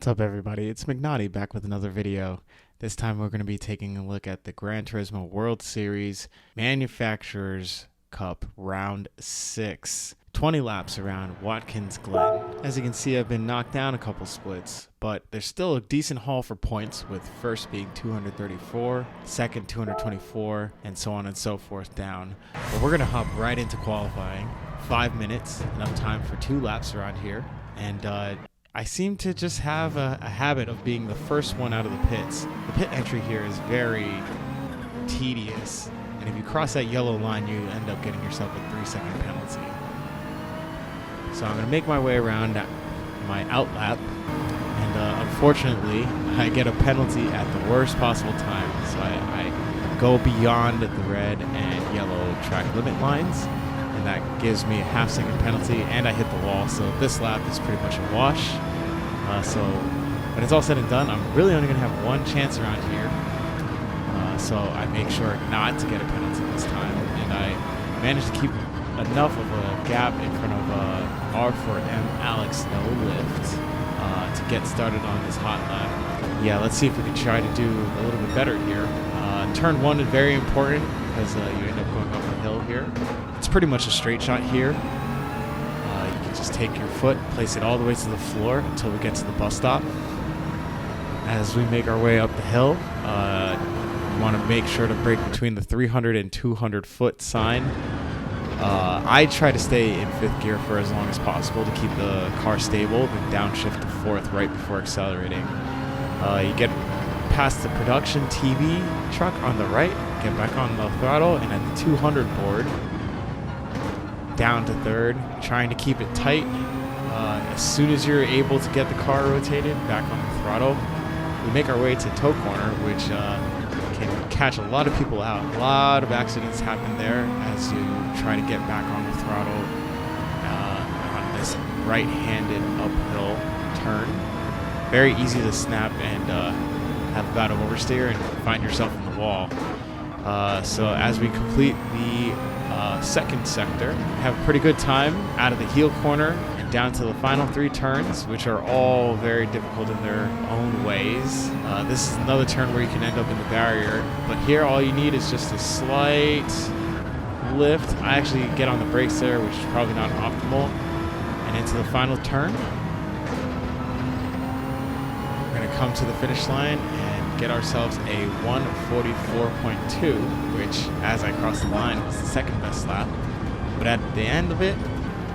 What's up, everybody? It's McNaughty back with another video. This time we're going to be taking a look at the Gran Turismo World Series Manufacturers Cup Round 6. 20 laps around Watkins Glen. As you can see, I've been knocked down a couple splits, but there's still a decent haul for points, with first being 234, second 224, and so on and so forth down. But we're going to hop right into qualifying. 5 minutes, enough time for 2 laps around here. And I seem to just have a habit of being the first one out of the pits. The pit entry here is very tedious, and if you cross that yellow line, you end up getting yourself a 3-second penalty. So I'm going to make my way around my outlap, and unfortunately, I get a penalty at the worst possible time. So I go beyond the red and yellow track limit lines, and that gives me a half-second penalty, and I hit the wall. So this lap is pretty much a wash. So when it's all said and done, I'm really only going to have one chance around here. So I make sure not to get a penalty this time, and I managed to keep enough of a gap in front of R4M Alex No Lift to get started on this hot lap. Yeah, let's see if we can try to do a little bit better here. Turn 1 is very important because you end up going up a hill here. It's pretty much a straight shot here. You can just take your foot, place it all the way to the floor until we get to the bus stop. As we make our way up the hill, we want to make sure to break between the 300 and 200 foot sign. I try to stay in 5th gear for as long as possible to keep the car stable, then downshift to 4th right before accelerating. You get past the production TV truck on the right, get back on the throttle, and at the 200 board, down to 3rd, trying to keep it tight. As soon as you're able to get the car rotated, back on the throttle, we make our way to tow corner, which can catch a lot of people out. A lot of accidents happen there as you try to get back on the throttle on this right-handed uphill turn. Very easy to snap and have a bad oversteer and find yourself in the wall. So as we complete the second sector, we have a pretty good time out of the heel corner and down to the final 3 turns, which are all very difficult in their own ways. This is another turn where you can end up in the barrier, but here all you need is just a slight lift. I actually get on the brakes there, which is probably not optimal, and into the final turn. We're going to come to the finish line and get ourselves a 1:44.2, which, as I cross the line, is the second best lap. But at the end of it,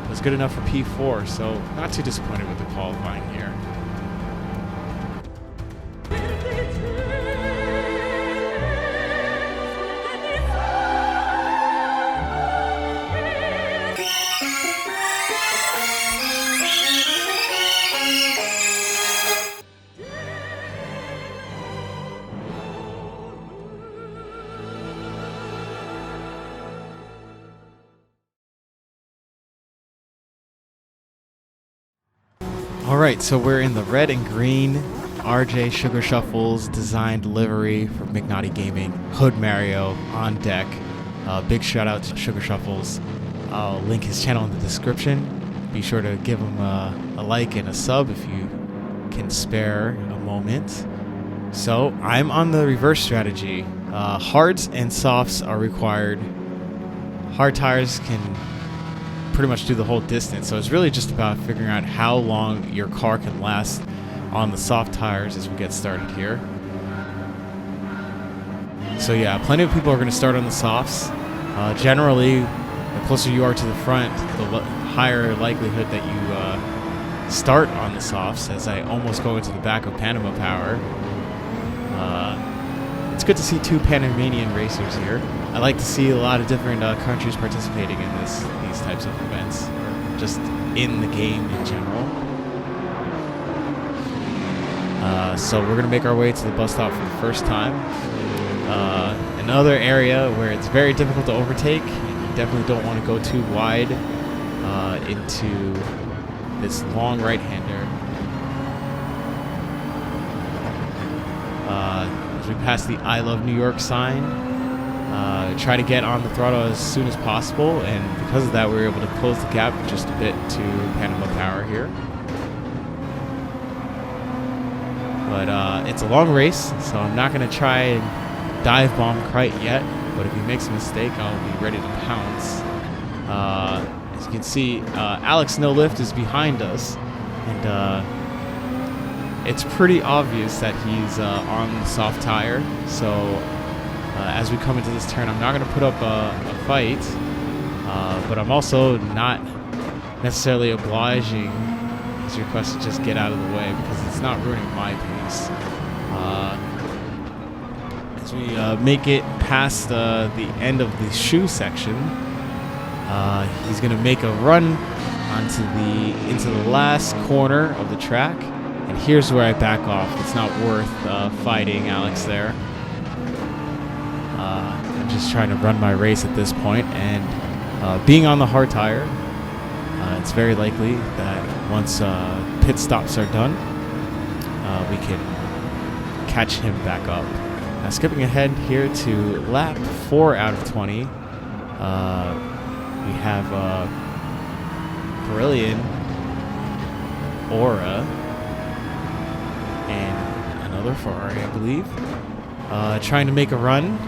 was good enough for P4, so not too disappointed with the qualifying here. Alright, so we're in the red and green RJ Sugar Shuffles designed livery for McNaughty Gaming. Hood Mario on deck. Big shout out to Sugar Shuffles. I'll link his channel in the description. Be sure to give him a like and a sub if you can spare a moment. So I'm on the reverse strategy. Hards and softs are required. Hard tires can pretty much do the whole distance, so it's really just about figuring out how long your car can last on the soft tires as we get started here. So yeah, plenty of people are going to start on the softs. Generally, the closer you are to the front, the higher likelihood that you start on the softs, as I almost go into the back of Panama Power. It's good to see 2 Panamanian racers here. I like to see a lot of different countries participating in these types of events, or just in the game in general. So we're going to make our way to the bus stop for the first time. Another area where it's very difficult to overtake, and you definitely don't want to go too wide into this long right-hander. As we pass the I Love New York sign, try to get on the throttle as soon as possible, and because of that we were able to close the gap just a bit to Panama Power here. But it's a long race, so I'm not going to try and dive bomb quite yet. But if he makes a mistake, I'll be ready to pounce. As you can see, Alex No Lift is behind us, and it's pretty obvious that he's on the soft tire. So as we come into this turn, I'm not going to put up a fight, but I'm also not necessarily obliging his request to just get out of the way, because it's not ruining my pace. As we make it past the end of the shoe section, he's going to make a run into the last corner of the track, and here's where I back off. It's not worth fighting Alex there. I'm just trying to run my race at this point, and being on the hard tire, it's very likely that once pit stops are done, we can catch him back up. Now, skipping ahead here to lap 4 out of 20, we have Brilliant, Aura, and another Ferrari, I believe, trying to make a run.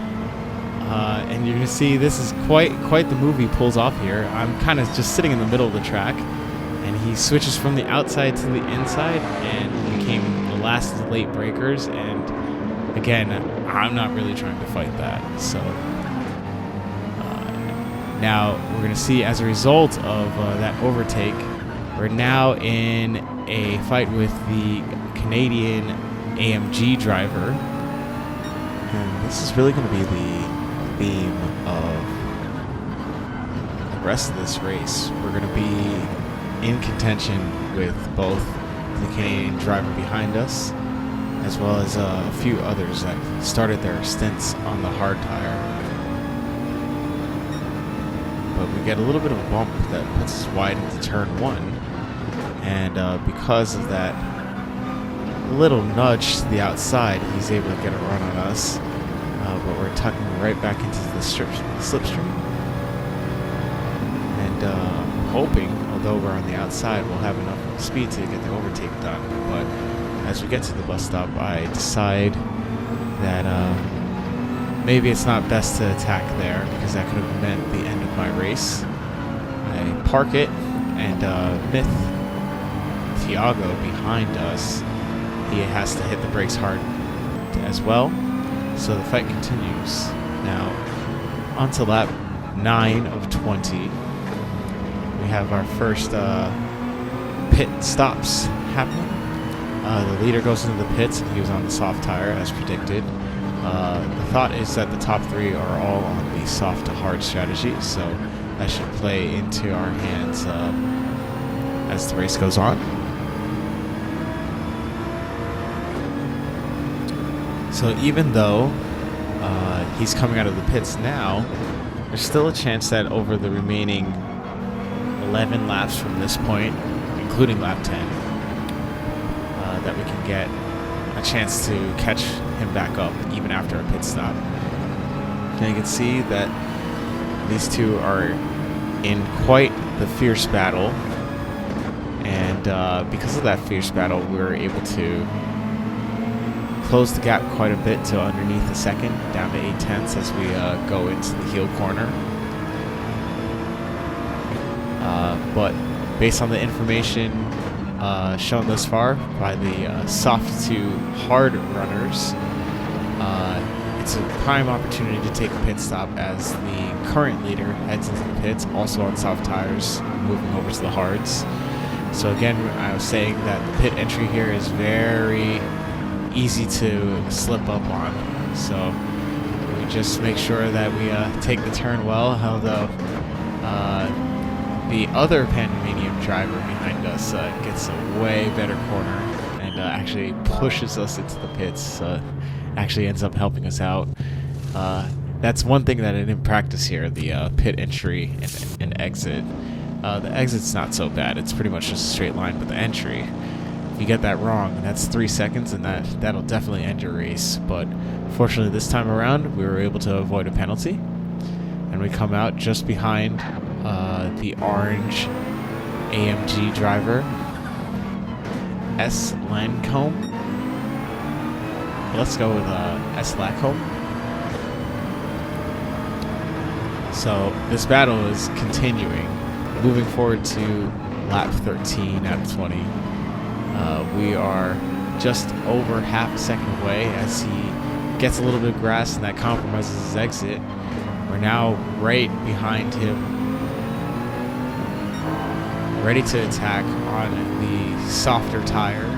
And you're going to see this is quite the move he pulls off here. I'm kind of just sitting in the middle of the track, and he switches from the outside to the inside and became the last of the late breakers. And again, I'm not really trying to fight that. So now we're going to see, as a result of that overtake, we're now in a fight with the Canadian AMG driver. And this is really going to be the theme of the rest of this race. We're going to be in contention with both the Canadian driver behind us, as well as a few others that started their stints on the hard tire. But we get a little bit of a bump that puts us wide into turn 1, and because of that little nudge to the outside, he's able to get a run on us. But we're tucking right back into the slipstream, and hoping, although we're on the outside, we'll have enough speed to get the overtake done. But as we get to the bus stop, I decide that maybe it's not best to attack there, because that could have meant the end of my race. I park it, and Myth Tiago behind us, he has to hit the brakes hard as well. So the fight continues. Now, on to lap 9 of 20. We have our first pit stops happening. The leader goes into the pits, and he was on the soft tire, as predicted. The thought is that the top 3 are all on the soft to hard strategy, so that should play into our hands as the race goes on. So even though he's coming out of the pits now, there's still a chance that over the remaining 11 laps from this point, including lap 10, that we can get a chance to catch him back up even after a pit stop. And you can see that these two are in quite the fierce battle, and because of that fierce battle, we're able to close the gap quite a bit to underneath a second, down to 8/10 as we go into the heel corner. But based on the information shown thus far by the soft to hard runners, it's a prime opportunity to take a pit stop as the current leader heads into the pits, also on soft tires, moving over to the hards. So again, I was saying that the pit entry here is very easy to slip up on. So we just make sure that we take the turn well, although the other Pandemonium driver behind us gets a way better corner and actually pushes us into the pits. Actually ends up helping us out. That's one thing that I didn't practice here, the pit entry and exit. The exit's not so bad. It's pretty much just a straight line, but the entry, if you get that wrong, that's 3 seconds, and that'll definitely end your race. But fortunately this time around, we were able to avoid a penalty, and we come out just behind the orange AMG driver, S. Lancombe. let's go with S. Lackholm. So this battle is continuing, moving forward to lap 13 out of 20. We are just over half a second away as he gets a little bit of grass and that compromises his exit. We're now right behind him, ready to attack on the softer tire.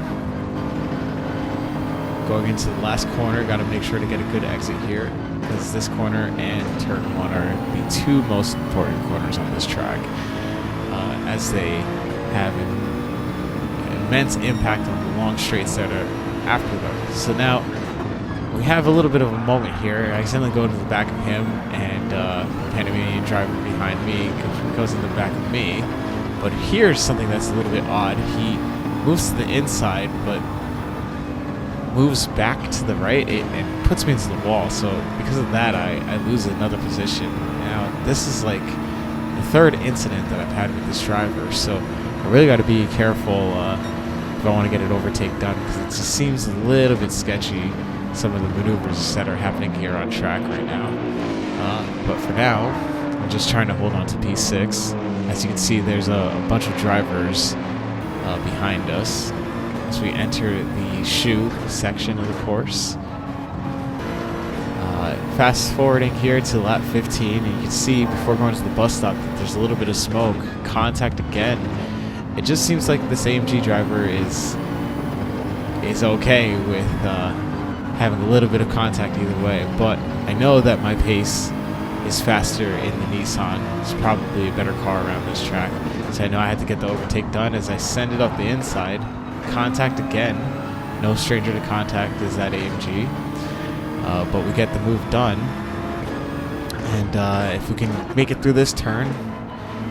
Going into the last corner, got to make sure to get a good exit here, because this corner and turn 1 are the two most important corners on this track, as they have an immense impact on the long straights that are after them. So now we have a little bit of a moment here. I accidentally go into the back of him, and the Panamanian driver behind me goes in the back of me. But here's something that's a little bit odd. He moves to the inside, but moves back to the right and puts me into the wall. So because of that, I lose another position. Now, this is like the third incident that I've had with this driver, so I really got to be careful if I want to get an overtake done, because it just seems a little bit sketchy, some of the maneuvers that are happening here on track right now. But for now, I'm just trying to hold on to P6. As you can see, there's a bunch of drivers behind us as we enter the shoe section of the course. Fast forwarding here to lap 15, and you can see before going to the bus stop that there's a little bit of smoke. Contact again. It just seems like this AMG driver is okay with having a little bit of contact either way, but I know that my pace is faster in the Nissan. It's probably a better car around this track, so I know I had to get the overtake done. As I send it up the inside, contact again. No stranger to contact is that AMG, but we get the move done, and if we can make it through this turn,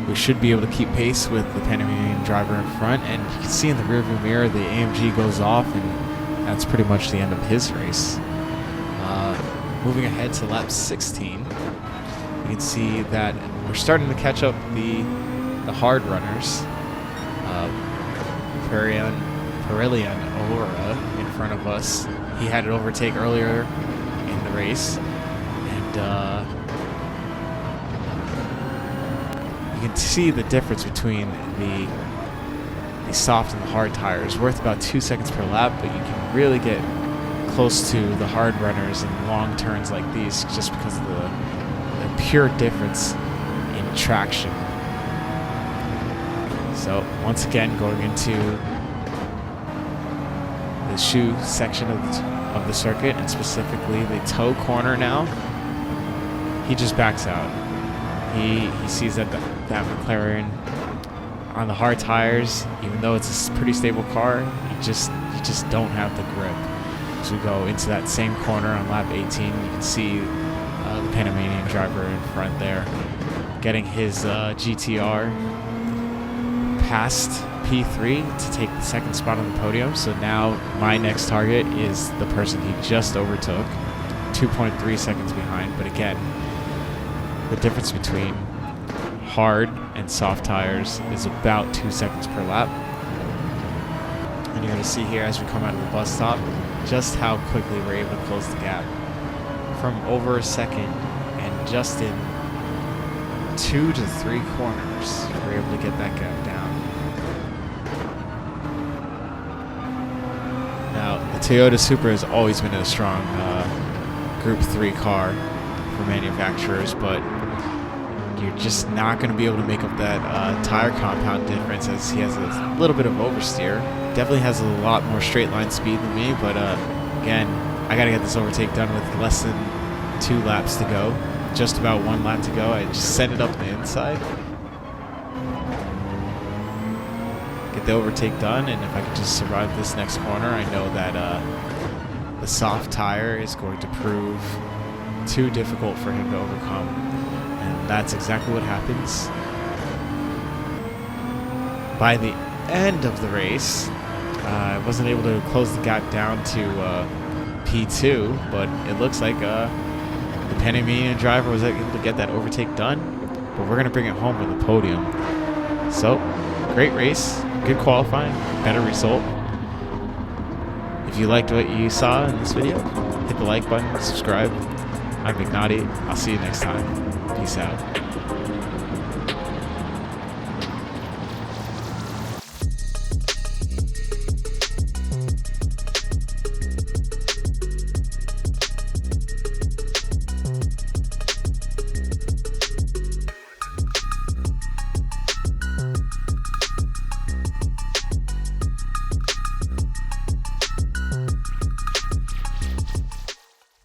we should be able to keep pace with the Panamanian driver in front. And you can see in the rearview mirror the AMG goes off, and that's pretty much the end of his race. Moving ahead to lap 16, you can see that we're starting to catch up the hard runners. Pirellian Aurora in front of us. He had an overtake earlier in the race, and you can see the difference between the soft and the hard tires. Worth about 2 seconds per lap, but you can really get close to the hard runners in long turns like these just because of the pure difference in traction. So once again, going into the shoe section of the circuit, and specifically the toe corner now, he just backs out. He sees that that McLaren on the hard tires, even though it's a pretty stable car, you just don't have the grip. As we go into that same corner on lap 18, you can see the Panamanian driver in front there getting his GTR past P3 to take the second spot on the podium. So now my next target is the person he just overtook, 2.3 seconds behind. But again, the difference between hard and soft tires is about 2 seconds per lap. And you're going to see here as we come out of the bus stop just how quickly we're able to close the gap. From over a second, and just in 2 to 3 corners, we're able to get that gap down. Now, the Toyota Supra has always been a strong Group 3 car for manufacturers, but you're just not going to be able to make up that tire compound difference, as he has a little bit of oversteer. Definitely has a lot more straight line speed than me, but again, I got to get this overtake done with less than 2 laps to go. Just about 1 lap to go. I just send it up the inside. Get the overtake done, and if I can just survive this next corner, I know that the soft tire is going to prove too difficult for him to overcome. And that's exactly what happens. By the end of the race, I wasn't able to close the gap down to P2, but it looks like the Panamanian driver was able to get that overtake done, but we're going to bring it home with a podium. So, great race, good qualifying, better result. If you liked what you saw in this video, hit the like button, subscribe. I'm McNaughty. I'll see you next time. Peace out.